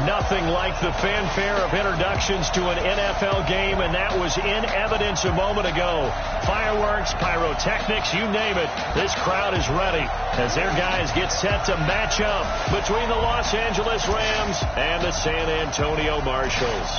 Nothing like the fanfare of introductions to an NFL game, and that was in evidence a moment ago. Fireworks, pyrotechnics, you name it. This crowd is ready as their guys get set to match up between the Los Angeles Rams and the San Antonio Marshals.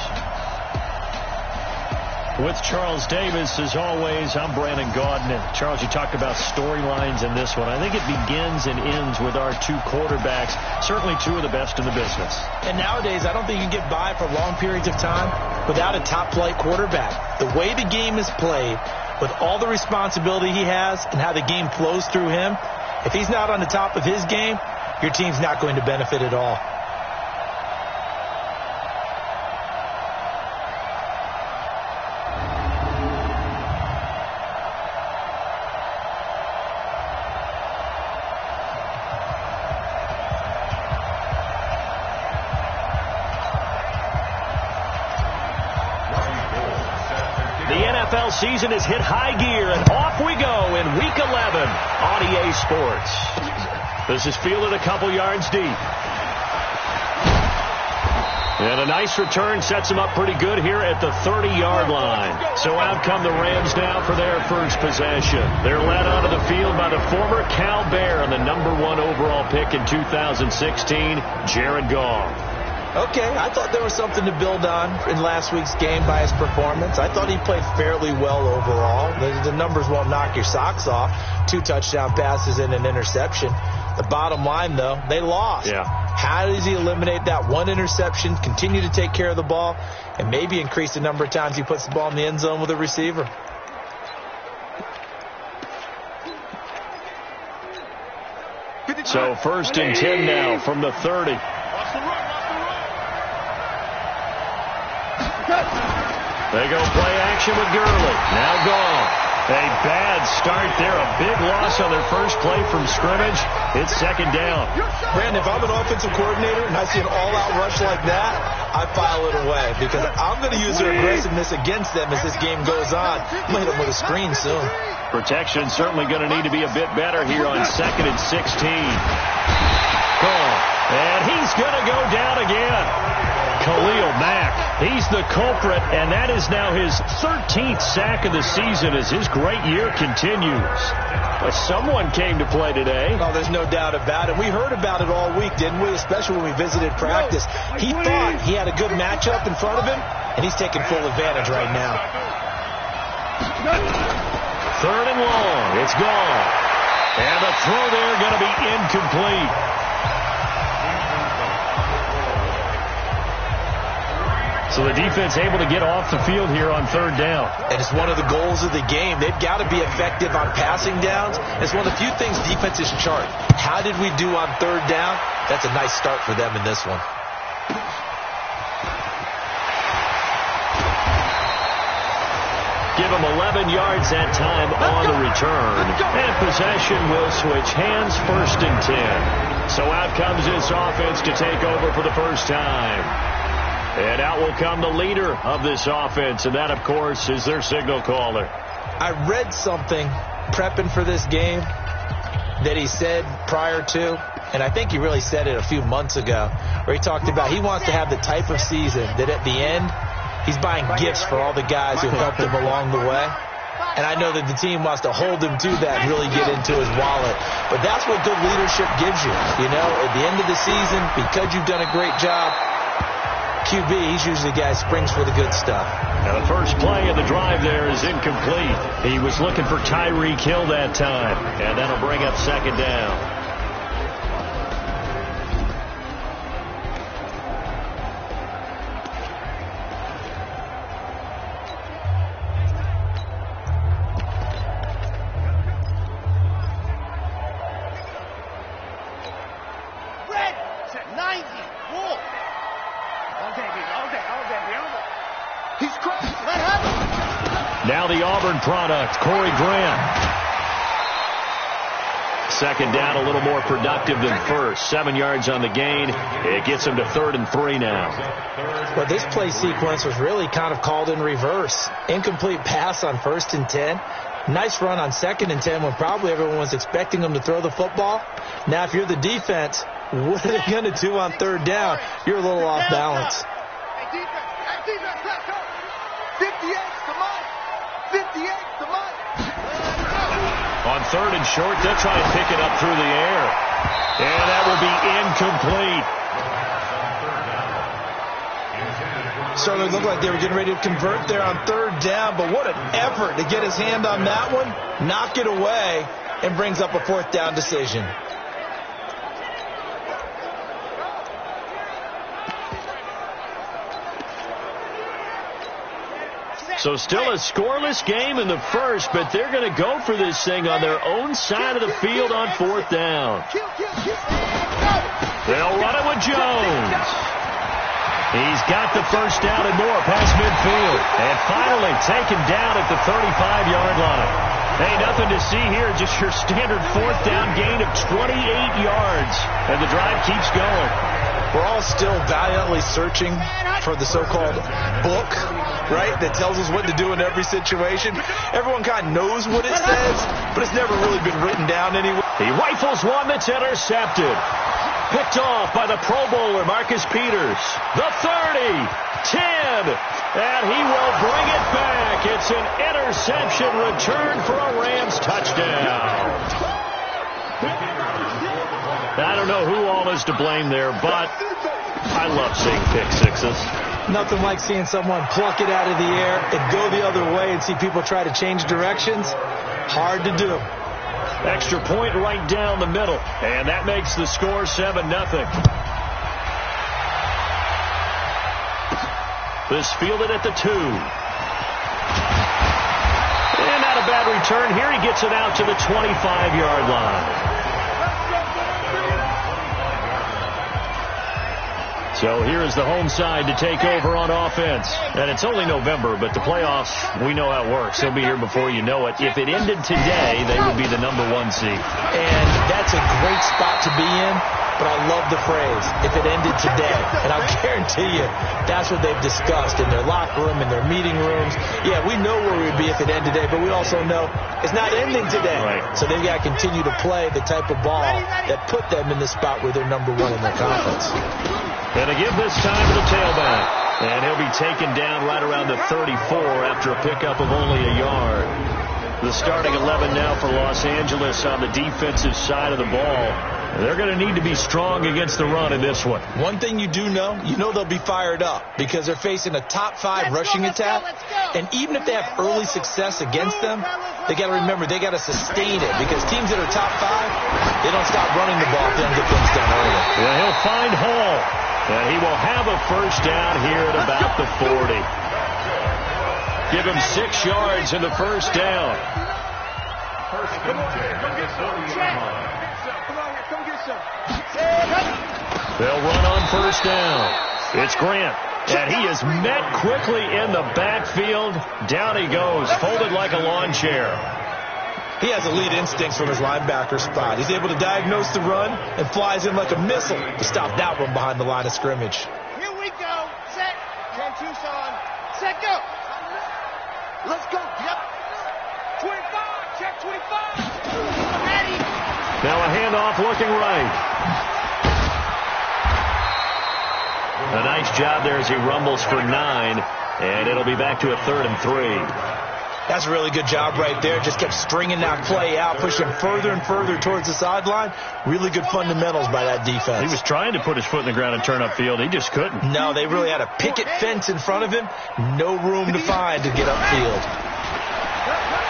With Charles Davis, as always, I'm Brandon Gaudin. And Charles, you talked about storylines in this one. I think it begins and ends with our two quarterbacks, certainly two of the best in the business. And nowadays, I don't think you can get by for long periods of time without a top-flight quarterback. The way the game is played, with all the responsibility he has and how the game flows through him, if he's not on the top of his game, your team's not going to benefit at all. Season has hit high gear, and off we go in Week 11 on EA Sports. This is fielded a couple yards deep. And a nice return sets him up pretty good here at the 30-yard line. So out come the Rams now for their first possession. They're led onto the field by the former Cal Bear and the #1 overall pick in 2016, Jared Goff. Okay, I thought there was something to build on in last week's game by his performance. I thought he played fairly well overall. The numbers won't knock your socks off. 2 touchdown passes and an interception. The bottom line, though, they lost. Yeah. How does he eliminate that one interception, continue to take care of the ball, and maybe increase the number of times he puts the ball in the end zone with a receiver? So 1st and 10 now from the 30. They go play action with Gurley. Now Goff. A bad start there. A big loss on their first play from scrimmage. It's 2nd down. Brandon, if I'm an offensive coordinator and I see an all-out rush like that, I file it away because I'm going to use their aggressiveness against them as this game goes on. I'm going to hit them with a screen soon. Protection certainly going to need to be a bit better here on 2nd and 16. Goff. And he's going to go down again. Khalil Mack, he's the culprit, and that is now his 13th sack of the season as his great year continues. But someone came to play today. Oh, there's no doubt about it. We heard about it all week, didn't we? Especially when we visited practice. He thought he had a good matchup in front of him, and he's taking full advantage right now. 3rd and long. It's gone. And the throw there going to be incomplete. So the defense able to get off the field here on 3rd down. And it's one of the goals of the game. They've got to be effective on passing downs. It's one of the few things defenses chart. How did we do on 3rd down? That's a nice start for them in this one. Give them 11 yards that time on the return. And possession will switch hands, 1st and 10. So out comes this offense to take over for the first time. And out will come the leader of this offense, and that, of course, is their signal caller. I read something prepping for this game that he said prior to, and I think he really said it a few months ago, where he talked about he wants to have the type of season that at the end, he's buying gifts for all the guys who helped him along the way. And I know that the team wants to hold him to that and really get into his wallet. But that's what good leadership gives you. You know, at the end of the season, because you've done a great job, QB, he's usually the guy who springs for the good stuff. Now the first play of the drive there is incomplete. He was looking for Tyreek Hill that time, and that'll bring up 2nd down. Now the Auburn product, Corey Grant. 2nd down, a little more productive than 1st. 7 yards on the gain. It gets him to 3rd and 3 now. Well, this play sequence was really kind of called in reverse. Incomplete pass on 1st and 10. Nice run on 2nd and 10 when probably everyone was expecting him to throw the football. Now, if you're the defense, What are they going to do on third down? You're a little off balance. On third and short, they'll try and pick it up through the air. And that will be incomplete. Certainly looked like they were getting ready to convert there on third down, but what an effort to get his hand on that one, knock it away, and brings up a fourth down decision. So still a scoreless game in the first, but they're going to go for this thing on their own side of the field on fourth down. They'll run it with Jones. He's got the first down and more past midfield. And finally taken down at the 35-yard line. Hey, nothing to see here, just your standard fourth down gain of 28 yards. And the drive keeps going. We're all still valiantly searching for the so-called book, right, that tells us what to do in every situation. Everyone kind of knows what it says, but it's never really been written down anywhere. He rifles one that's intercepted. Picked off by the Pro Bowler, Marcus Peters. The 30, 10, and he will bring it back. It's an interception return for a Rams touchdown. I don't know who all is to blame there, but I love seeing pick sixes. Nothing like seeing someone pluck it out of the air and go the other way and see people try to change directions. Hard to do. Extra point right down the middle, and that makes the score 7-0. This fielded at the 2. And not a bad return here. He gets it out to the 25-yard line. So here is the home side to take over on offense. And it's only November, but the playoffs, we know how it works. They'll be here before you know it. If it ended today, they would be the #1 seed. And that's a great spot to be in, but I love the phrase, if it ended today. And I'll guarantee you, that's what they've discussed in their locker room, in their meeting rooms. Yeah, we know where we'd be if it ended today, but we also know it's not ending today. Right. So they've got to continue to play the type of ball that put them in the spot where they're #1 in their conference. And to give this time to the tailback. And he'll be taken down right around the 34 after a pickup of only a yard. The starting 11 now for Los Angeles on the defensive side of the ball. They're going to need to be strong against the run in this one. One thing you do know, they'll be fired up because they're facing a top 5 rushing attack. And even if they have early success against them, they got to remember they got to sustain it because teams that are top 5, they don't stop running the ball if they don't get things done early. Well, he'll find Hall. And he will have a first down here at about the 40. Give him 6 yards in the first down. They'll run on first down. It's Grant. And he is met quickly in the backfield. Down he goes, folded like a lawn chair. He has elite instincts from his linebacker spot. He's able to diagnose the run and flies in like a missile to stop that one behind the line of scrimmage. Here we go. Set. 10 Tucson. Set, go. Let's go. Yep. 25. Check 25. Ready. Now a handoff looking right. A nice job there as he rumbles for 9. And it'll be back to a 3rd and 3. That's a really good job right there. Just kept stringing that play out, pushing further and further towards the sideline. Really good fundamentals by that defense. He was trying to put his foot in the ground and turn upfield. He just couldn't. No, they really had a picket fence in front of him. No room to find to get upfield.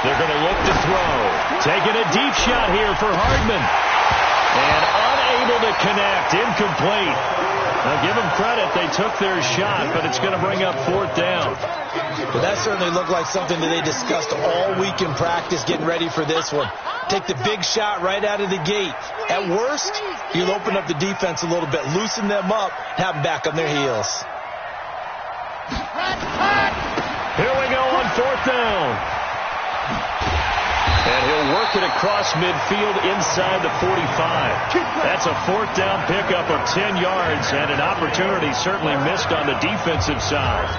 They're going to look to throw. Taking a deep shot here for Hardman. And unable to connect. Incomplete. Now, give them credit. They took their shot, but it's going to bring up 4th down. But that certainly looked like something that they discussed all week in practice getting ready for this one. Take the big shot right out of the gate. At worst, you'll open up the defense a little bit, loosen them up, have them back on their heels. Here we go on 4th down. And he'll work it across midfield inside the 45. That's a 4th down pickup of 10 yards and an opportunity certainly missed on the defensive side.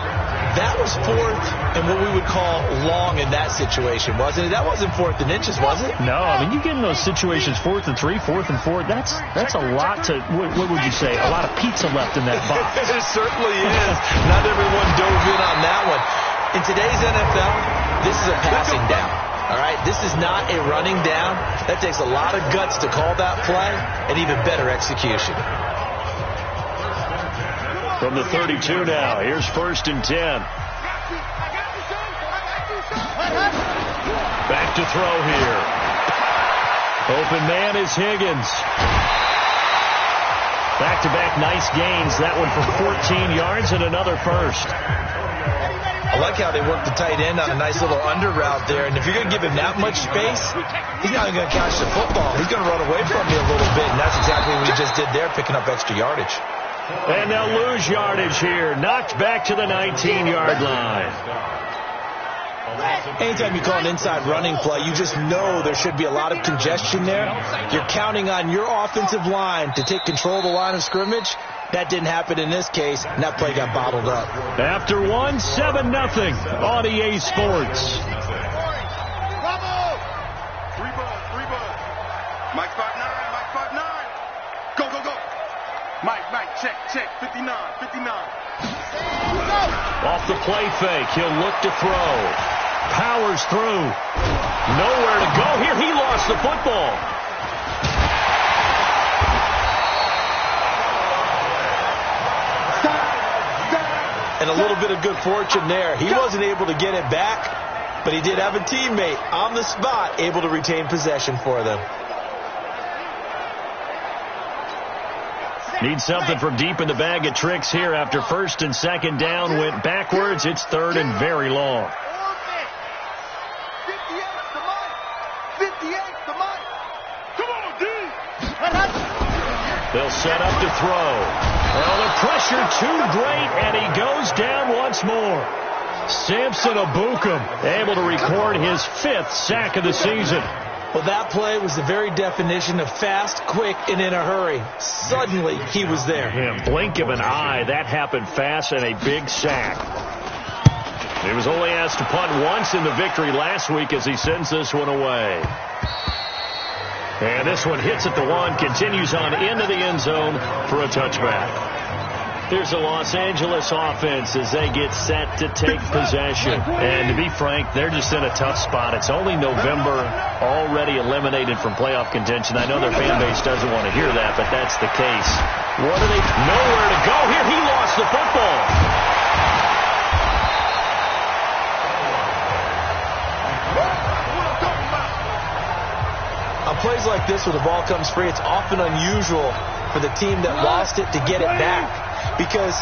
That was 4th and what we would call long in that situation, wasn't it? That wasn't 4th and inches, was it? No, I mean, you get in those situations 4th and 3, 4th and 4. That's a lot to, what would you say, a lot of pizza left in that box. It certainly is. Not everyone dove in on that one. In today's NFL, this is a passing down. All right, this is not a running down. That takes a lot of guts to call that play and even better execution. From the 32 now, here's 1st and 10. Back to throw here. Open man is Higgins. Back-to-back nice gains. That one for 14 yards and another first. I like how they work the tight end on a nice little under route there. And if you're going to give him that much space, he's not going to catch the football. He's going to run away from you a little bit, and that's exactly what he just did there, picking up extra yardage. And they'll lose yardage here. Knocked back to the 19-yard line. Anytime you call an inside running play, you just know there should be a lot of congestion there. You're counting on your offensive line to take control of the line of scrimmage. That didn't happen in this case, and that play got bottled up. After 1, 7-0 on EA Sports. Mike 5'9", Mike 5'9". Go, go, go. Mike, check, 59. Off the play fake, he'll look to throw. Powers through. Nowhere to go here. He lost the football. And a little bit of good fortune there. He wasn't able to get it back, but he did have a teammate on the spot able to retain possession for them. Need something from deep in the bag of tricks here after 1st and 2nd down went backwards. It's 3rd and very long. 58 to Mike. Come on, D. They'll set up to throw. Well, the pressure too great, and he goes down once more. Samson Abukum able to record his 5th sack of the season. Well, that play was the very definition of fast, quick, and in a hurry. Suddenly, he was there. Yeah, blink of an eye. That happened fast and a big sack. He was only asked to punt once in the victory last week as he sends this one away. And this one hits at the 1, continues on into the end zone for a touchback. Here's the Los Angeles offense as they get set to take possession. And to be frank, they're just in a tough spot. It's only November, already eliminated from playoff contention. I know their fan base doesn't want to hear that, but that's the case. What are they? Nowhere to go here. He lost the football. On plays like this where the ball comes free, it's often unusual for the team that lost it to get it back. Because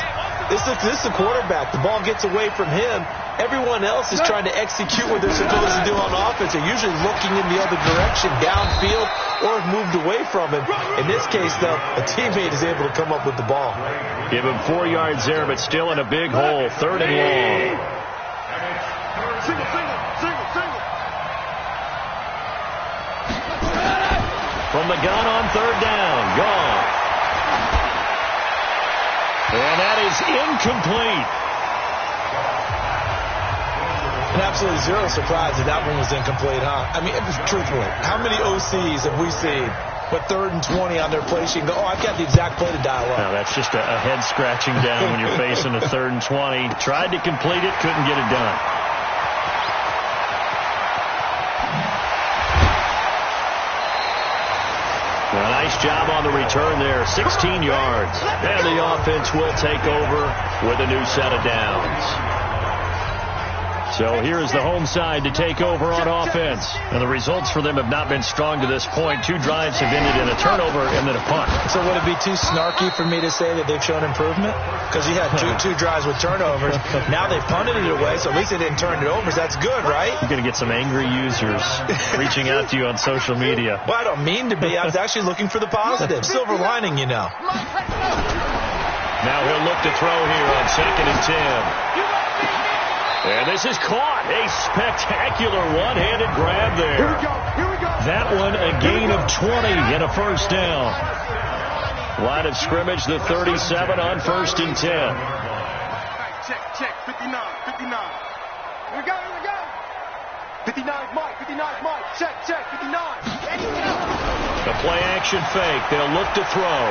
this is the quarterback. The ball gets away from him. Everyone else is trying to execute what they're supposed to do on offense. They're usually looking in the other direction, downfield, or have moved away from him. In this case, though, a teammate is able to come up with the ball. Give him 4 yards there, but still in a big hole. 3rd and long. Single. From the gun on 3rd down. Gone. And that is incomplete. And absolutely zero surprise that that one was incomplete, huh? I mean, truthfully, how many OCs have we seen with 3rd and 20 on their play sheet and go, oh, I've got the exact play to dial up? Now, that's just a head-scratching down when you're facing a 3rd and 20. Tried to complete it, couldn't get it done. A nice job on the return there, 16 yards. And the offense will take over with a new set of downs. So here is the home side to take over on offense. And the results for them have not been strong to this point. 2 drives have ended in a turnover and then a punt. So would it be too snarky for me to say that they've shown improvement? Because you had two drives with turnovers. Now they've punted it away, so at least they didn't turn it over. So that's good, right? You're going to get some angry users reaching out to you on social media. Well, I don't mean to be. I was actually looking for the positive. Silver lining, you know. Now he'll look to throw here on 2nd and 10. And this is caught. A spectacular one-handed grab there. Here we go. Here we go. That one a gain of 20 and a first down. Line of scrimmage, the 37 on 1st and 10. Check. 59. Here we go. 59 Mike. 59 Mike. Check. 59. The play action fake. They'll look to throw.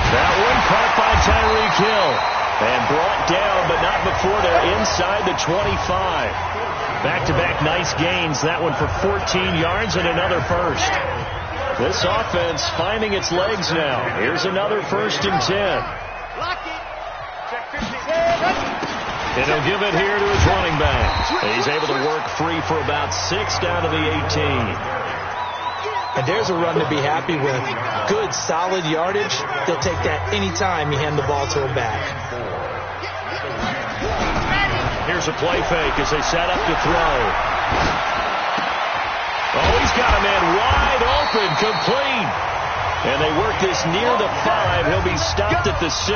That one caught by Tyreek Hill. And brought down, but not before they're inside the 25. Back-to-back nice gains. That one for 14 yards and another first. This offense finding its legs now. Here's another 1st and 10. Lock it. Check 50. And he'll give it here to his running back. He's able to work free for about 6 down to the 18. And there's a run to be happy with. Good, solid yardage. They'll take that anytime you hand the ball to a back. Here's a play fake as they set up to throw. Oh, he's got a man wide open, complete. And they work this near the 5. He'll be stopped at the 6.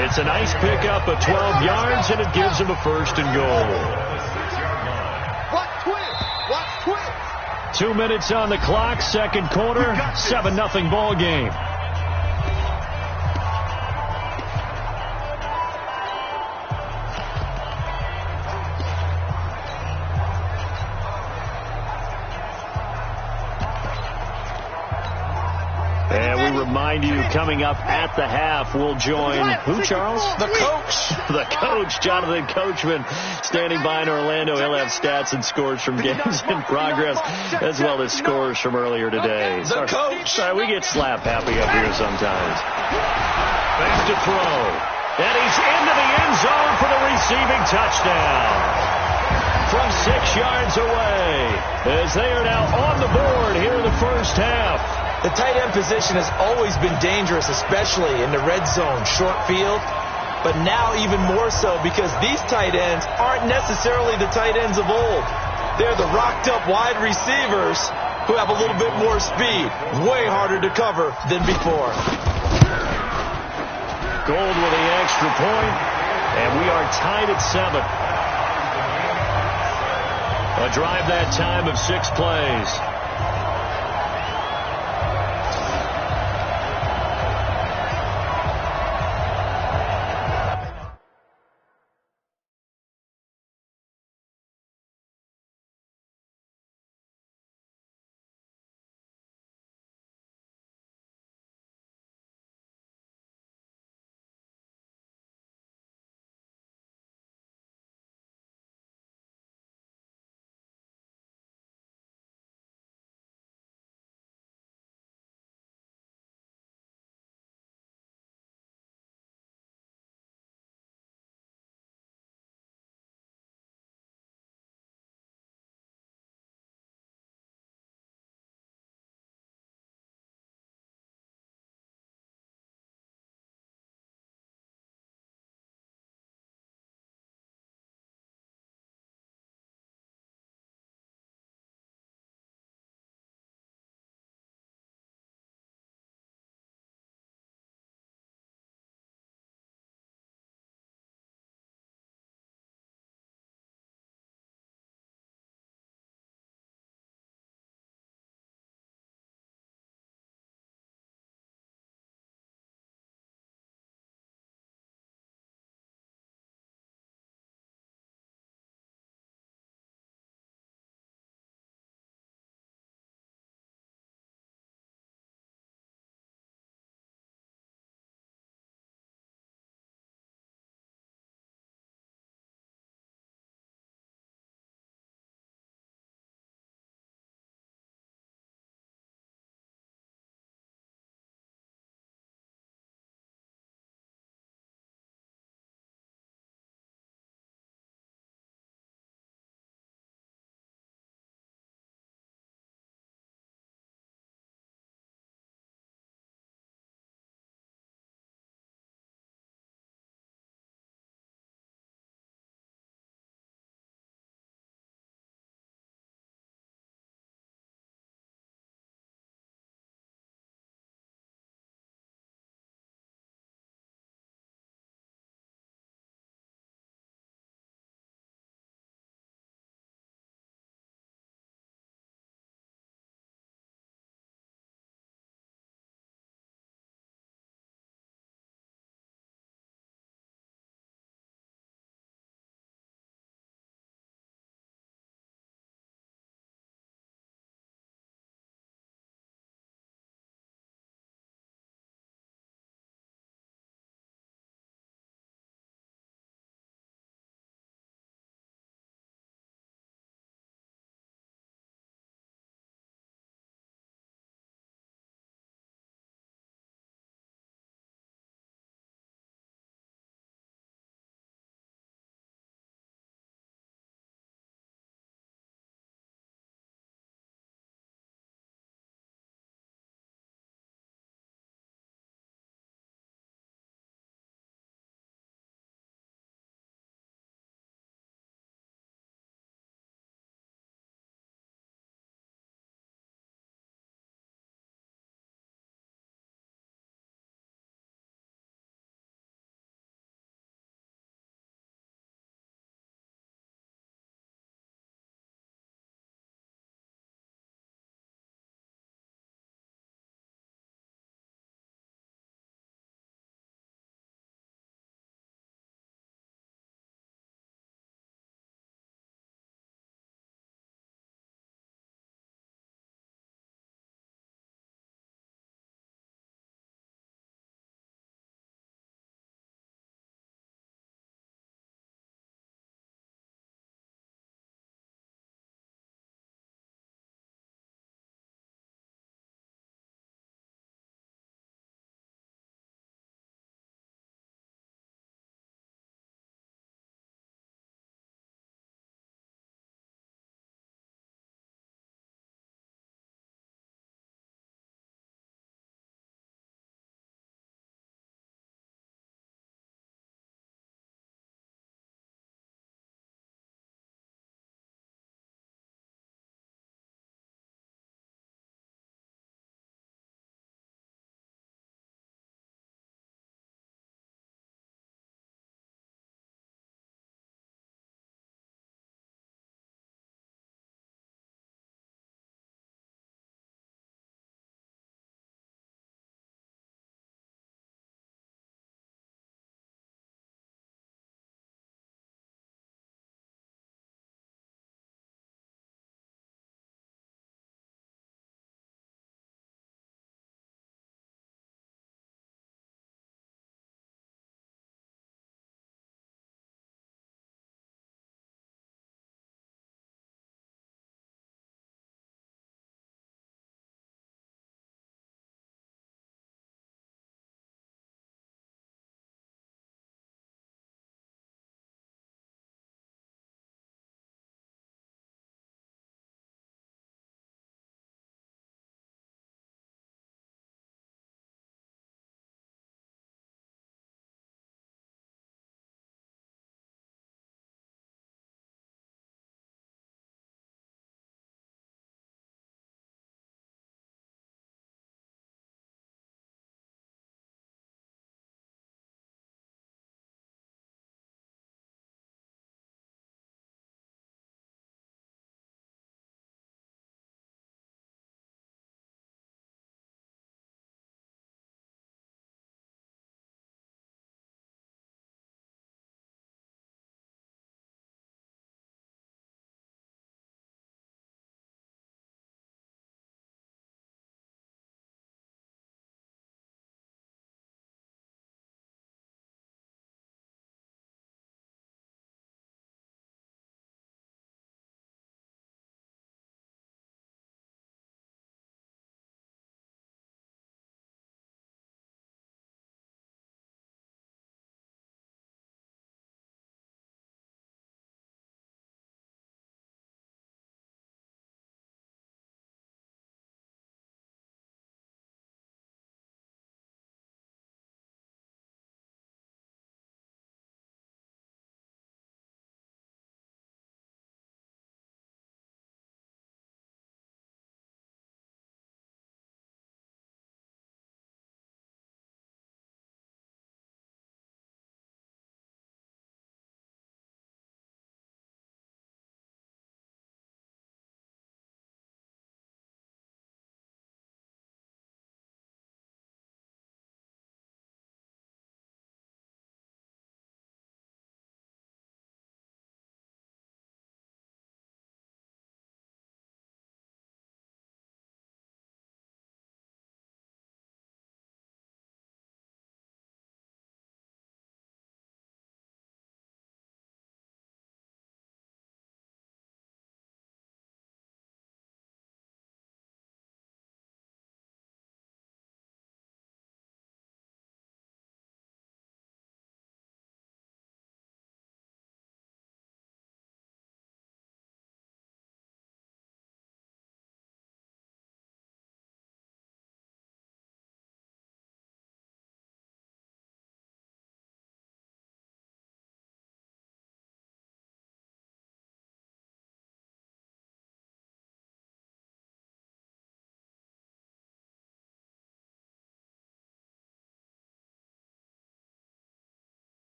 It's a nice pickup of 12 yards, and it gives him a 1st and goal. Watch twist. 2 minutes on the clock, second quarter, 7-0 ball game. And we remind you, coming up at the half, we'll join who, Charles? The coach. The coach, Jonathan Coachman, standing by in Orlando. He'll have stats and scores from games in progress, as well as scores from earlier today. The coach. Sorry, we get slap happy up here sometimes. Back to throw. And he's into the end zone for the receiving touchdown. From 6 yards away, as they are now on the board here in the first half. The tight end position has always been dangerous, especially in the red zone, short field. But now even more so because these tight ends aren't necessarily the tight ends of old. They're the rocked-up wide receivers who have a little bit more speed. Way harder to cover than before. Gold with the extra point, and we are tied at 7. A drive that time of 6 plays.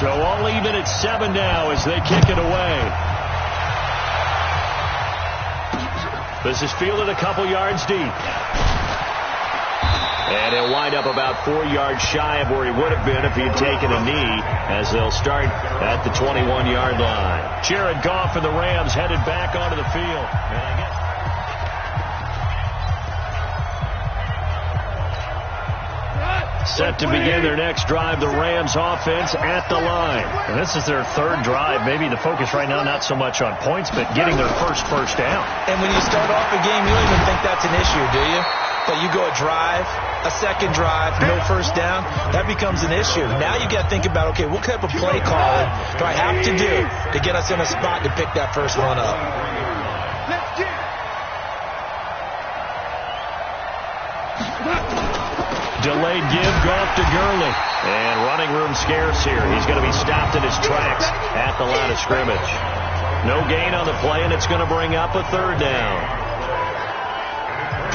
So all even at 7 now as they kick it away. This is fielded a couple yards deep. And he'll wind up about 4 yards shy of where he would have been if he had taken a knee, as they'll start at the 21-yard line. Jared Goff and the Rams headed back onto the field. And I guess set to begin their next drive, the Rams offense at the line. And this is their third drive. Maybe the focus right now not so much on points, but getting their first down. And when you start off a game, you don't even think that's an issue, do you? But you go a drive, a second drive, no first down, that becomes an issue. Now you got to think about, okay, what type of play calling do I have to do to get us in a spot to pick that first one up? Let's get it. Delayed give, Goff to Gurley. And running room scarce here. He's going to be stopped in his tracks at the line of scrimmage. No gain on the play, and it's going to bring up a third down.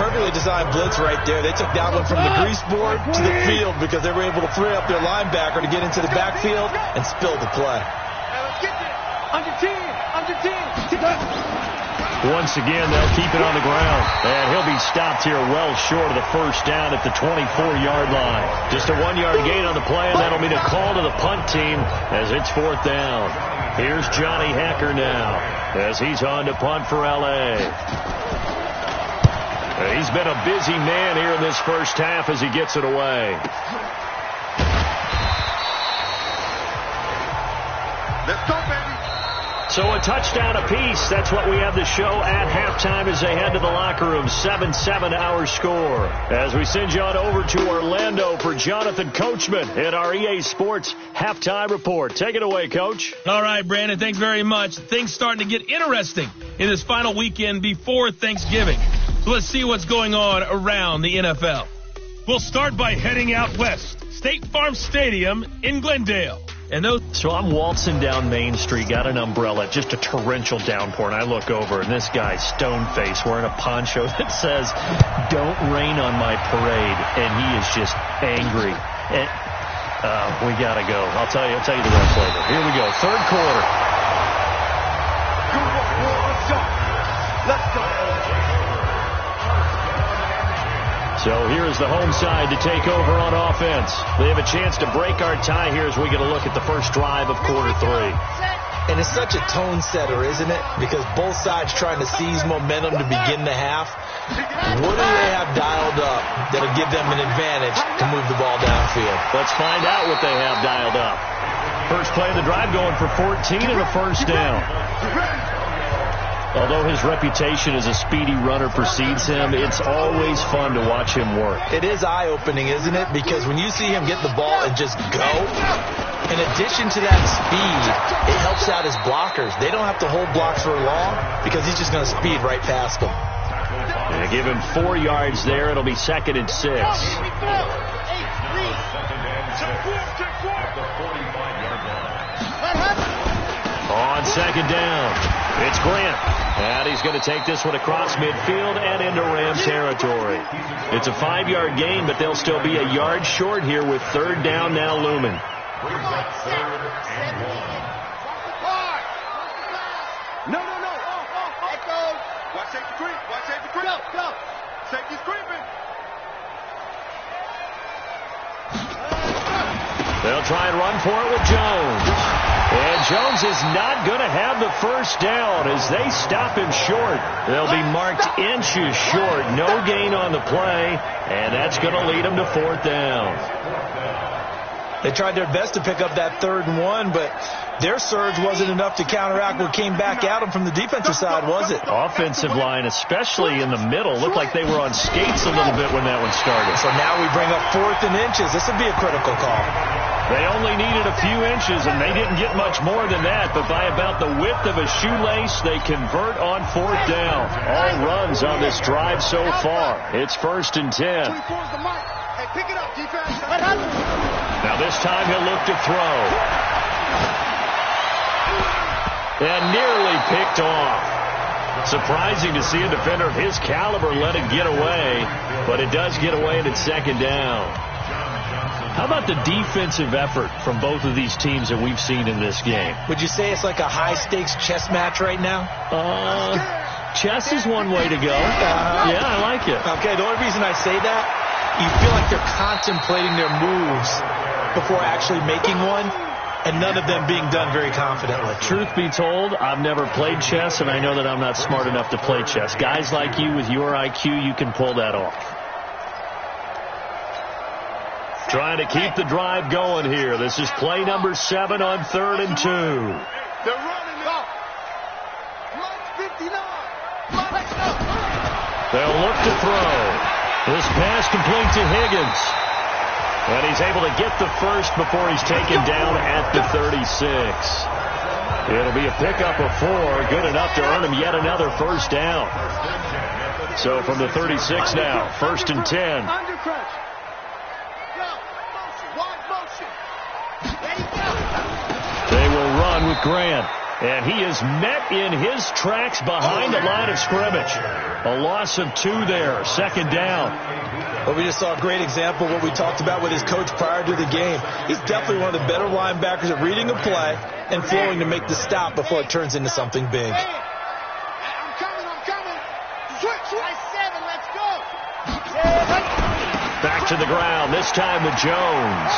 Perfectly designed blitz right there. They took that one from the grease board to the field because they were able to free up their linebacker to get into the backfield and spill the play. Let's get it. Under 10. Under 10. Once again, they'll keep it on the ground. And he'll be stopped here well short of the first down at the 24-yard line. Just a 1-yard gain on the play, and that'll mean a call to the punt team as it's fourth down. Here's Johnny Hecker now as he's on to punt for L.A. He's been a busy man here in this first half as he gets it away. Let's go, baby. So a touchdown apiece. That's what we have to show at halftime as they head to the locker room. 7-7 our score. As we send you on over to Orlando for Jonathan Coachman in our EA Sports Halftime Report. Take it away, Coach. All right, Brandon, thanks very much. Things starting to get interesting in this final weekend before Thanksgiving. So let's see what's going on around the NFL. We'll start by heading out west. State Farm Stadium in Glendale. So I'm waltzing down Main Street, got an umbrella, just a torrential downpour, and I look over, and this guy's stone-faced wearing a poncho that says, "Don't rain on my parade," and he is just angry. And, we got to go. I'll tell you the rest later. Here we go, third quarter. Let's go. So here's the home side to take over on offense. They have a chance to break our tie here as we get a look at the first drive of quarter 3. And it's such a tone setter, isn't it? Because both sides trying to seize momentum to begin the half. What do they have dialed up that'll give them an advantage to move the ball downfield? Let's find out what they have dialed up. First play of the drive going for 14 and a first down. Although his reputation as a speedy runner precedes him, it's always fun to watch him work. It is eye-opening, isn't it? Because when you see him get the ball and just go, in addition to that speed, it helps out his blockers. They don't have to hold blocks for long because he's just going to speed right past them. And they give him 4 yards there. It'll be 2nd and 6. On 2nd down, it's Grant. And he's going to take this one across midfield and into Ram territory. It's a 5-yard gain, but they'll still be a yard short here with 3rd down now looming. No. Let go. Watch safety creep. Watch safety creep. Go. Safety's creeping. They'll try and run for it with Jones. And Jones is not going to have the first down as they stop him short. They'll be marked inches short. No gain on the play, and that's going to lead them to 4th down. They tried their best to pick up that 3rd and 1, but their surge wasn't enough to counteract what came back at them from the defensive side, was it? Offensive line, especially in the middle, looked like they were on skates a little bit when that one started. So now we bring up 4th and inches. This would be a critical call. They only needed a few inches, and they didn't get much more than that. But by about the width of a shoelace, they convert on 4th down. All runs on this drive so far. It's 1st and 10. Hey, pick it up, defense. Now this time he'll look to throw. And nearly picked off. Surprising to see a defender of his caliber let it get away, but it does get away and it's 2nd down. How about the defensive effort from both of these teams that we've seen in this game? Would you say it's like a high-stakes chess match right now? Chess is one way to go. Yeah, I like it. Okay, the only reason I say that, you feel like they're contemplating their moves before actually making one, and none of them being done very confidently. Truth be told, I've never played chess, and I know that I'm not smart enough to play chess. Guys like you with your IQ, you can pull that off. Trying to keep the drive going here. This is play number 7 on 3rd and 2. They're running up. 159. They'll look to throw. This pass complete to Higgins. And he's able to get the first before he's taken down at the 36. It'll be a pickup of 4. Good enough to earn him yet another first down. So from the 36 now, 1st and 10. They will run with Grant. And he is met in his tracks behind the line of scrimmage. A loss of 2 there. 2nd down. Well, we just saw a great example of what we talked about with his coach prior to the game. He's definitely one of the better linebackers at reading a play and flowing to make the stop before it turns into something big. I'm coming. Switch. 7, let's go. Back to the ground, this time with Jones.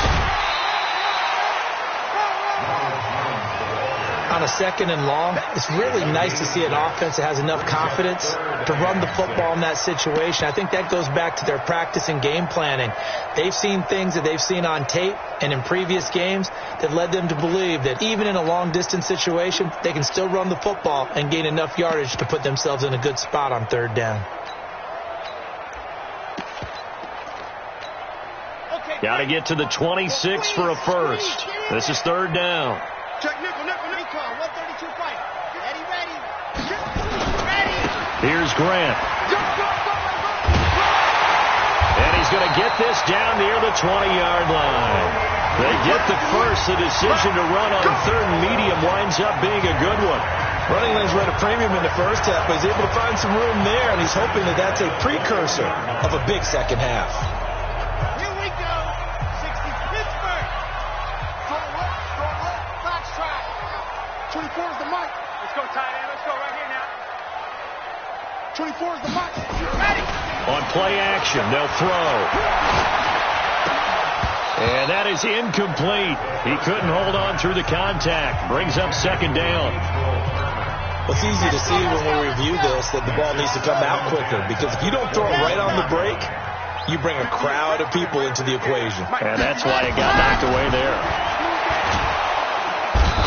On a 2nd and long, it's really nice to see an offense that has enough confidence to run the football in that situation. I think that goes back to their practice and game planning. They've seen things that they've seen on tape and in previous games that led them to believe that even in a long-distance situation, they can still run the football and gain enough yardage to put themselves in a good spot on 3rd down. Got to get to the 26 for a first. This is 3rd down. Check nickel. 132 fight. Eddie ready. Here's Grant. And he's going to get this down near the 20-yard line. They get the first. The decision to run on 3rd and medium winds up being a good one. Running lanes were at a premium in the first half, but he's able to find some room there, and he's hoping that that's a precursor of a big second half. Here we go. 60 Pittsburgh. Strong left. Fox track. 24 is the mic. Let's go, tight end. Let's go right here now. 24 is the mic. Ready. On play action, they'll throw. And that is incomplete. He couldn't hold on through the contact. Brings up 2nd down. Well, it's easy to see when we review this that the ball needs to come out quicker, because if you don't throw it right on the break, you bring a crowd of people into the equation. And that's why it got knocked away there.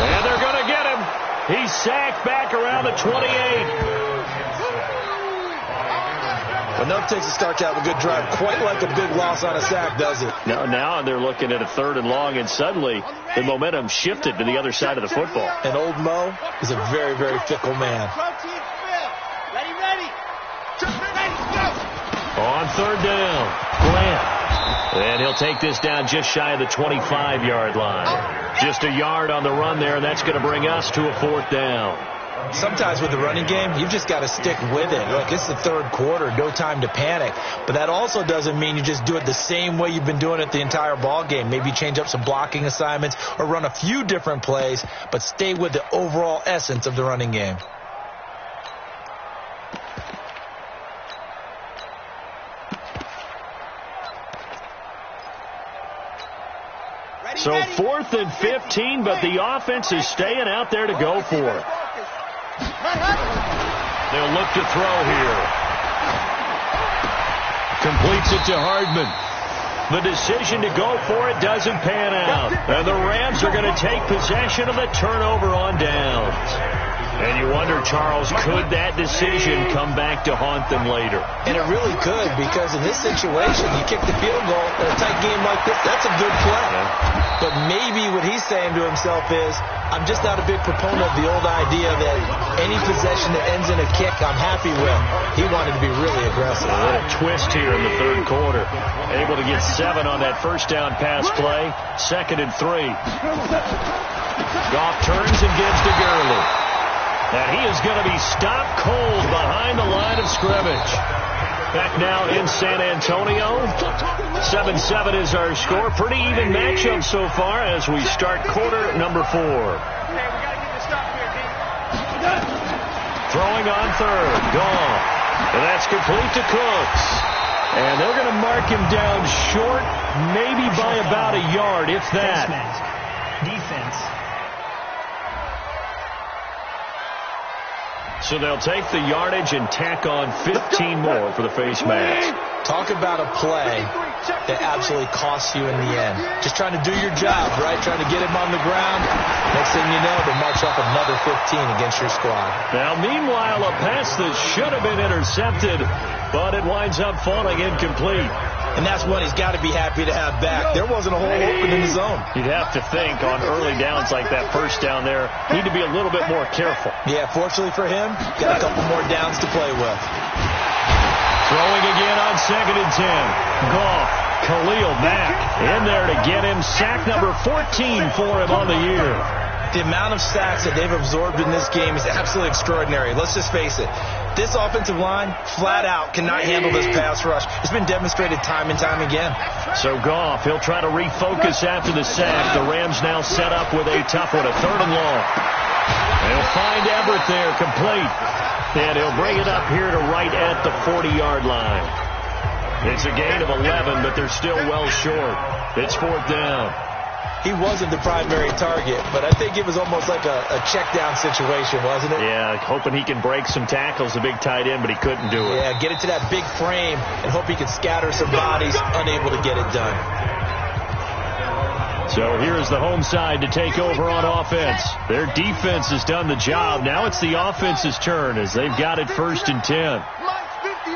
And they're going to get him. He's sacked back around the 28. Enough takes to start to have a good drive. Quite like a big loss on a sack, does it? Now they're looking at a 3rd and long, and suddenly the momentum shifted to the other side of the football. And old Mo is a very, very fickle man. Ready. Go. On 3rd down, Grant. And he'll take this down just shy of the 25-yard line. Just a yard on the run there, and that's going to bring us to a 4th down. Sometimes with the running game, you've just got to stick with it. Look, it's the 3rd quarter, no time to panic. But that also doesn't mean you just do it the same way you've been doing it the entire ball game. Maybe change up some blocking assignments or run a few different plays, but stay with the overall essence of the running game. So 4th and 15, but the offense is staying out there to go for it. They'll look to throw here. Completes it to Hardman. The decision to go for it doesn't pan out. And the Rams are going to take possession of the turnover on downs. And you wonder, Charles, could that decision come back to haunt them later? And it really could, because in this situation, you kick the field goal in a tight game like this, that's a good play. Yeah. But maybe what he's saying to himself is, I'm just not a big proponent of the old idea that any possession that ends in a kick I'm happy with. He wanted to be really aggressive. A little twist here in the 3rd quarter. Able to get 7 on that first down pass play. 2nd and 3. Goff turns and gives to Gurley. And he is going to be stopped cold behind the line of scrimmage. Back now in San Antonio. 7-7 is our score. Pretty even matchup so far as we start quarter number 4. Throwing on third. Gone. And that's complete to Cooks. And they're going to mark him down short, maybe by about a yard, if that. Defense. So they'll take the yardage and tack on 15 more for the face mask. Talk about a play that absolutely costs you in the end. Just trying to do your job, right? Trying to get him on the ground. Next thing you know, they march off another 15 against your squad. Now, meanwhile, a pass that should have been intercepted, but it winds up falling incomplete. And that's one he's got to be happy to have back. There wasn't a hole open in the zone. You'd have to think on early downs like that first down there, need to be a little bit more careful. Yeah, fortunately for him, got a couple more downs to play with. Throwing again on 2nd and 10. Goff, Khalil Mack in there to get him. Sack number 14 for him on the year. The amount of sacks that they've absorbed in this game is absolutely extraordinary. Let's just face it. This offensive line, flat out, cannot handle this pass rush. It's been demonstrated time and time again. So Goff, he'll try to refocus after the sack. The Rams now set up with a tough one, a 3rd and long. They'll find Everett there, complete. And he'll bring it up here to right at the 40-yard line. It's a gain of 11, but they're still well short. It's 4th down. He wasn't the primary target, but I think it was almost like a check-down situation, wasn't it? Yeah, hoping he can break some tackles, the big tight end, but he couldn't do it. Yeah, get it to that big frame and hope he can scatter some bodies, unable to get it done. So here's the home side to take over on offense. Their defense has done the job. Now it's the offense's turn as they've got it 1st and 10. Mike's 59.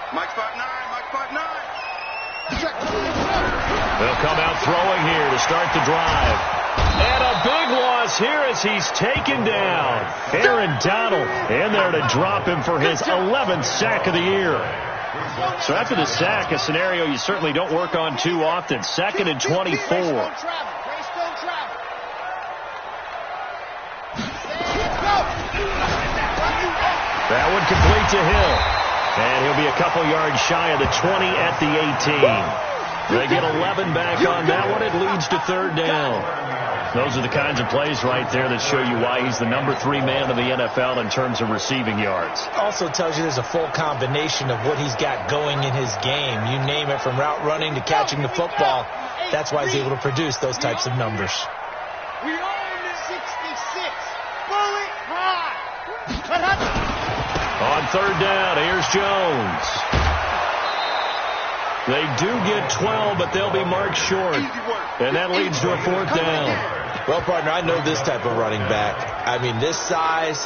Mike's 5'9", Mike's 5'9". They'll come out throwing here to start the drive. And a big loss here as he's taken down. Aaron Donald in there to drop him for his 11th sack of the year. So after the sack, a scenario you certainly don't work on too often. 2nd and 24. That one complete to Hill. And he'll be a couple yards shy of the 20 at the 18. They get 11 back on that one. It leads to 3rd down. Those are the kinds of plays right there that show you why he's the number 3 man of the NFL in terms of receiving yards. Also tells you there's a full combination of what he's got going in his game. You name it, from route running to catching the football. That's why he's able to produce those types of numbers. We own 66. Bullet high. On 3rd down, here's Jones. They do get 12, but they'll be marked short. And that leads to a 4th down. Well, partner, I know this type of running back. I mean, this size,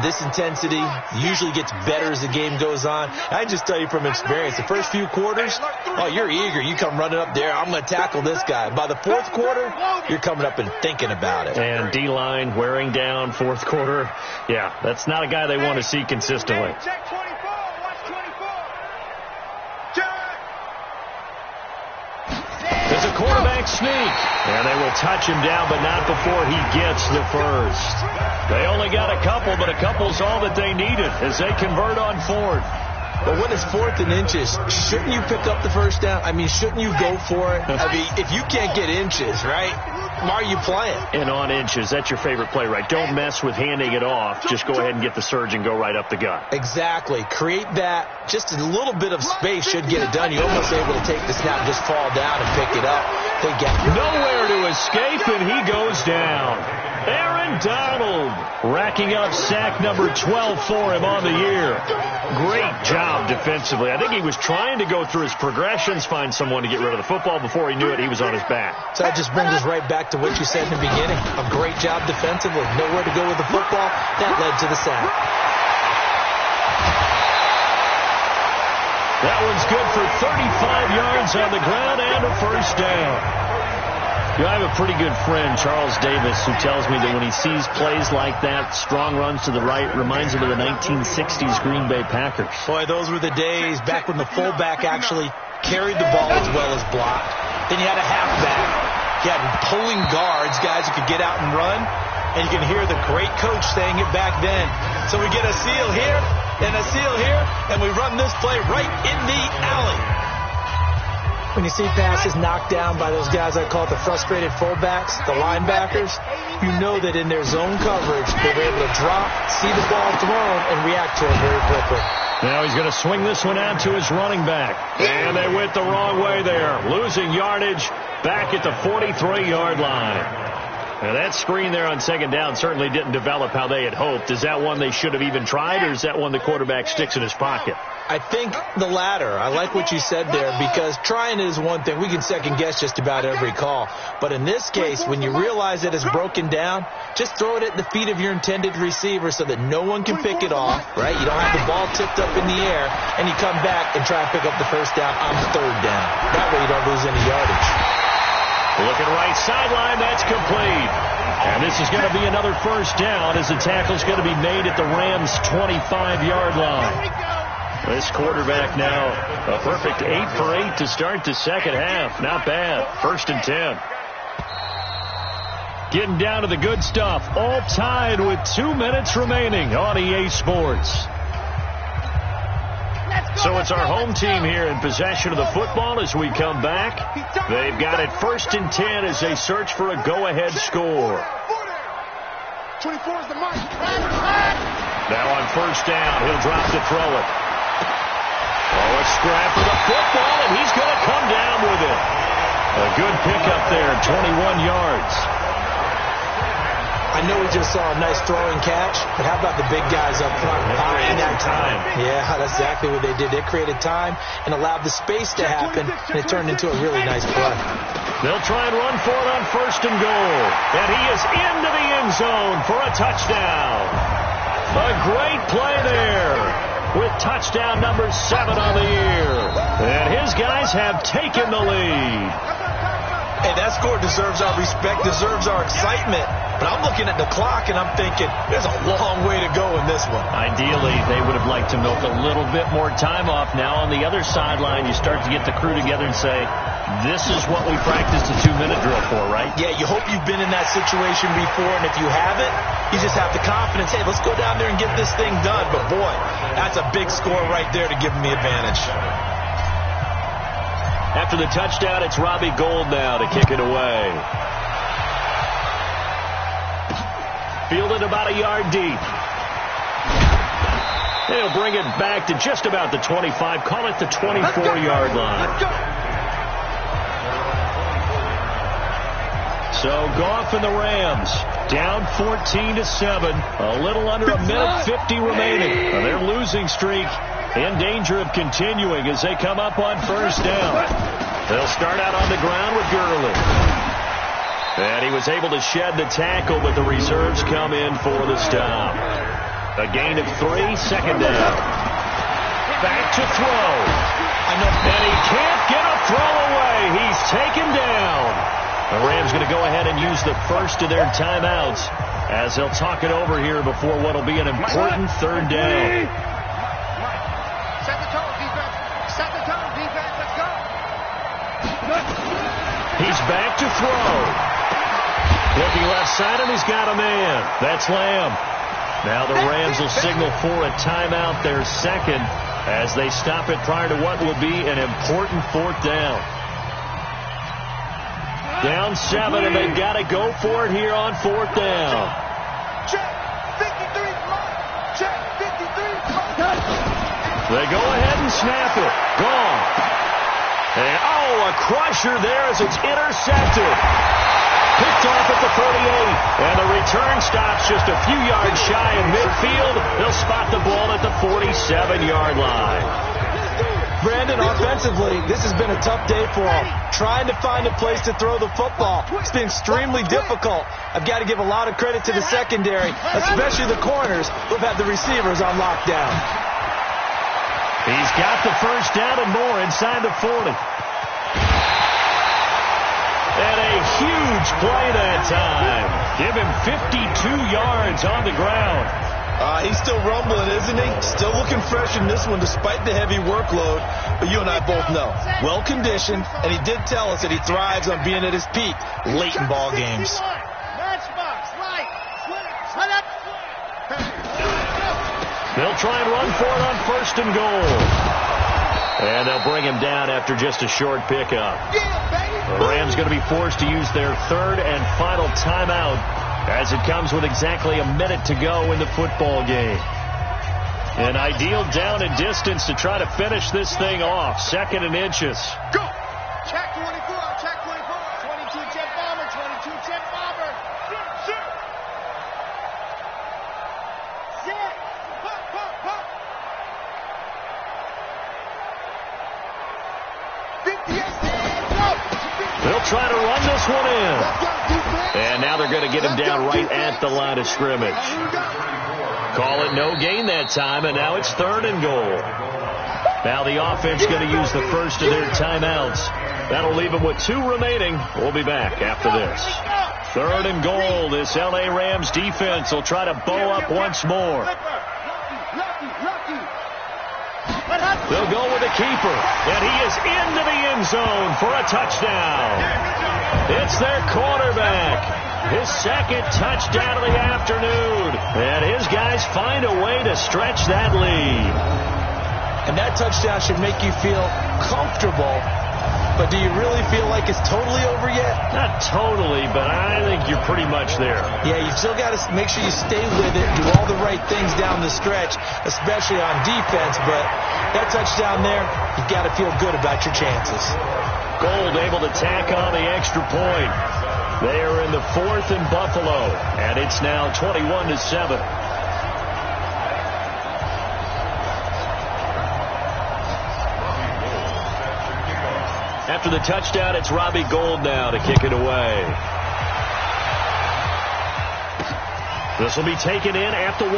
this intensity usually gets better as the game goes on. I just tell you from experience, the first few quarters, oh, you're eager. You come running up there, I'm going to tackle this guy. By the 4th quarter, you're coming up and thinking about it. And D-line wearing down 4th quarter. Yeah, that's not a guy they want to see consistently. Check 24. Watch 24. There's a quarterback sneak. And they will touch him down, but not before he gets the first. They only got a couple, but a couple's all that they needed as they convert on 4th. But when it's 4th and inches, shouldn't you pick up the first down? I mean, shouldn't you go for it? I mean, if you can't get inches, right, why are you playing? And on inches, that's your favorite play, right? Don't mess with handing it off. Just go ahead and get the surge and go right up the gut. Exactly. Create that. Just a little bit of space should get it done. You're almost able to take the snap, just fall down and pick it up. They get nowhere to escape, and he goes down. Aaron Donald racking up sack number 12 for him on the year. Great job defensively. I think he was trying to go through his progressions, find someone to get rid of the football. Before he knew it, he was on his back. So that just brings us right back to what you said in the beginning. A great job defensively. Nowhere to go with the football. That led to the sack. That one's good for 35 yards on the ground and a first down. You know, I have a pretty good friend, Charles Davis, who tells me that when he sees plays like that, strong runs to the right, reminds him of the 1960s Green Bay Packers. Boy, those were the days back when the fullback actually carried the ball as well as blocked. Then you had a halfback. You had pulling guards, guys who could get out and run. And you can hear the great coach saying it back then. So we get a seal here. and a seal here, and we run this play right in the alley. When you see passes knocked down by those guys I call it the frustrated fullbacks, the linebackers, you know that in their zone coverage, they were able to drop, see the ball thrown, and react to it very quickly. Now he's going to swing this one out to his running back. And they went the wrong way there. Losing yardage back at the 43-yard line. Now that screen there on second down certainly didn't develop how they had hoped. Is that one they should have even tried, or is that one the quarterback sticks in his pocket? I think the latter. I like what you said there, because trying is one thing. We can second guess just about every call. But in this case, when you realize that it's broken down, just throw it at the feet of your intended receiver so that no one can pick it off, right? You don't have the ball tipped up in the air, and you come back and try and pick up the first down on third down. That way you don't lose any yardage. Looking right sideline, that's complete. And this is going to be another first down as the tackle's going to be made at the Rams' 25-yard line. This quarterback now a perfect 8 for 8 to start the second half. Not bad. 1st and 10. Getting down to the good stuff. All tied with 2 minutes remaining on EA Sports. So it's our home team here in possession of the football as we come back. They've got it 1st and 10 as they search for a go-ahead score. 24 is the mark. Now on 1st down, he'll drop to throw it. Oh, a scrap for the football, and he's going to come down with it. A good pickup there, 21 yards. I know we just saw a nice throwing catch, but how about the big guys up front buying that time? Yeah, that's exactly what they did. They created time and allowed the space to happen, and it turned into a really nice play. They'll try and run for it on 1st and goal. And he is into the end zone for a touchdown. A great play there with touchdown number 7 on the year. And his guys have taken the lead. Hey, that score deserves our respect, deserves our excitement. But I'm looking at the clock, and I'm thinking there's a long way to go in this one. Ideally, they would have liked to milk a little bit more time off. Now on the other sideline, you start to get the crew together and say, this is what we practiced a 2-minute drill for, right? Yeah, you hope you've been in that situation before, and if you haven't, you just have the confidence, hey, let's go down there and get this thing done. But, boy, that's a big score right there to give them the advantage. After the touchdown, it's Robbie Gould now to kick it away. Fielded about a yard deep. They'll bring it back to just about the 25. Call it the 24-yard line. So Goff and the Rams down 14-7. A little under a minute 50 remaining. And their losing streak in danger of continuing as they come up on 1st down. They'll start out on the ground with Gurley. And he was able to shed the tackle, but the reserves come in for the stop. A gain of 3, 2nd down. Back to throw. And he can't get a throw away. He's taken down. The Rams going to go ahead and use the first of their timeouts as they'll talk it over here before what will be an important 3rd down. Set the tone, defense. Set the tone, defense. Let's go. He's back to throw. Looking left side, and he's got a man. That's Lamb. Now the Rams will signal for a timeout, their 2nd, as they stop it prior to what will be an important 4th down. Down 7, and they've got to go for it here on 4th down. Check. 53. Check. 53. They go ahead and snap it. Gone. And, a crusher there as it's intercepted. Picked off at the 38, and the return stops just a few yards shy of midfield. They'll spot the ball at the 47-yard line. Brandon, offensively, this has been a tough day for them. Trying to find a place to throw the football. It's been extremely difficult. I've got to give a lot of credit to the secondary, especially the corners who've had the receivers on lockdown. He's got the 1st down and more inside the 40. And a huge play that time. Give him 52 yards on the ground. He's still rumbling, isn't he? Still looking fresh in this one despite the heavy workload. But you and I both know, well-conditioned, and he did tell us that he thrives on being at his peak late in ball games. They'll try and run for it on 1st and goal. And they'll bring him down after just a short pickup. The Rams going to be forced to use their 3rd and final timeout as it comes with exactly a minute to go in the football game. An ideal down and distance to try to finish this thing off. 2nd and inches. Go! Check 24, check 24. 22 jet bomber, 22 jet bomber. Shoot! Set! Pop, pop, pop! 50 hands up! They'll try to run this one in. And now they're going to get him down right at the line of scrimmage. Call it no gain that time, and now it's 3rd and goal. Now the offense going to use the first of their timeouts. That'll leave them with 2 remaining. We'll be back after this. 3rd and goal. This L.A. Rams defense will try to bow up once more. They'll go with the keeper, and he is into the end zone for a touchdown. It's their quarterback. His 2nd touchdown of the afternoon. And his guys find a way to stretch that lead. And that touchdown should make you feel comfortable. But do you really feel like it's totally over yet? Not totally, but I think you're pretty much there. Yeah, you've still got to make sure you stay with it, do all the right things down the stretch, especially on defense. But that touchdown there, you've got to feel good about your chances. Gold able to tack on the extra point. They are in the 4th and Buffalo, and it's now 21-7. After the touchdown, it's Robbie Gould now to kick it away. This will be taken in at the 1.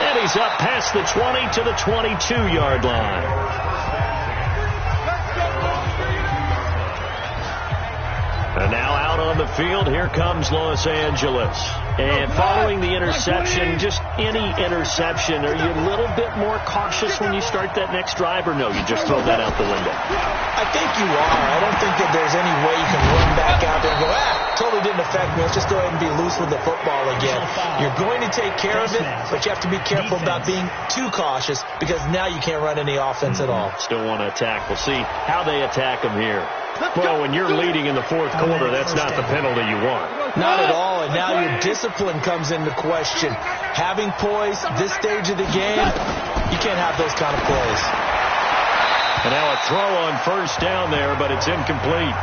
And he's up past the 20 to the 22-yard line. And now out on the field, here comes Los Angeles. And following the interception, just any interception, are you a little bit more cautious when you start that next drive, or no, you just throw that out the window? I think you are. I don't think that there's any way you can run back out there and go, totally didn't affect me. Let's just go ahead and be loose with the football again. You're going to take care of it, but you have to be careful about being too cautious because now you can't run any offense at all. Still want to attack. We'll see how they attack them here. Well, when you're leading in the 4th quarter, that's not the penalty you want. Not at all, and now your discipline comes into question. Having poise this stage of the game, you can't have those kind of plays. And now a throw on 1st down there, but it's incomplete.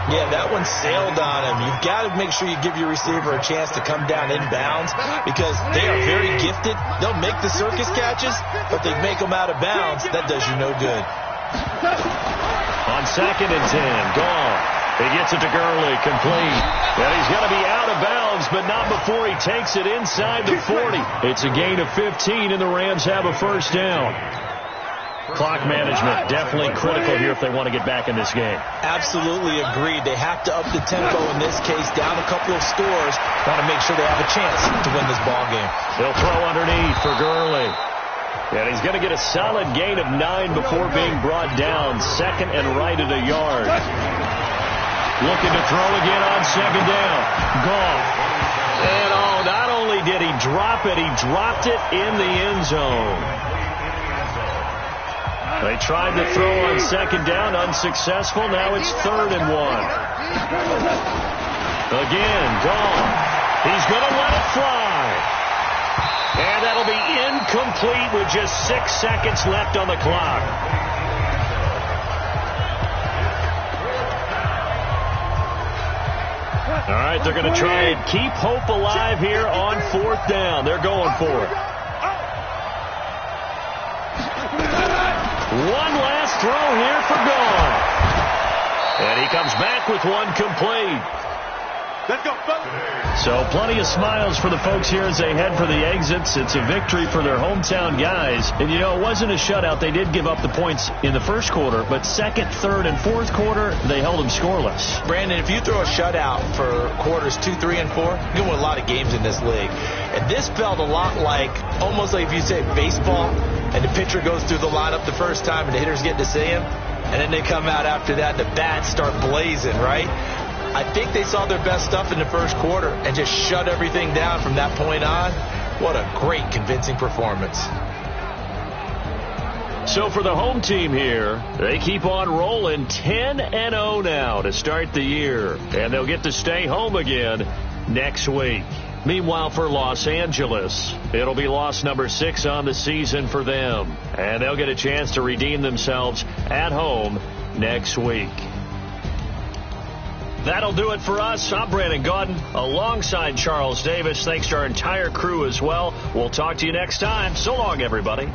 Yeah, that one sailed on him. You've got to make sure you give your receiver a chance to come down inbounds because they are very gifted. They'll make the circus catches, but they make them out of bounds. That does you no good. On 2nd and 10, gone. He gets it to Gurley, complete. And he's going to be out of bounds, but not before he takes it inside the 40. It's a gain of 15, and the Rams have a 1st down. Clock management definitely critical here if they want to get back in this game. Absolutely agreed. They have to up the tempo in this case, down a couple of scores. Want to make sure they have a chance to win this ball game. They'll throw underneath for Gurley. And he's going to get a solid gain of 9 before being brought down. 2nd and right at a yard. Looking to throw again on 2nd down. Gone. And not only did he drop it, he dropped it in the end zone. They tried to throw on 2nd down, unsuccessful. Now it's 3rd and 1. Again, gone. He's going to let it fly. And that'll be incomplete with just 6 seconds left on the clock. All right, they're going to try and keep hope alive here on 4th down. They're going for it. One last throw here for Gone. And he comes back with one complete. Let's go, folks. So plenty of smiles for the folks here as they head for the exits. It's a victory for their hometown guys. And, it wasn't a shutout. They did give up the points in the 1st quarter, but 2nd, 3rd, and 4th quarter, they held them scoreless. Brandon, if you throw a shutout for quarters 2, 3, and 4, you're going to win a lot of games in this league. And this felt a lot like, almost like if you say baseball, and the pitcher goes through the lineup the first time, and the hitters get to see him, and then they come out after that, the bats start blazing, right? I think they saw their best stuff in the 1st quarter and just shut everything down from that point on. What a great, convincing performance. So for the home team here, they keep on rolling 10-0 now to start the year. And they'll get to stay home again next week. Meanwhile, for Los Angeles, it'll be loss number 6 on the season for them. And they'll get a chance to redeem themselves at home next week. That'll do it for us. I'm Brandon Gaudin alongside Charles Davis. Thanks to our entire crew as well. We'll talk to you next time. So long, everybody.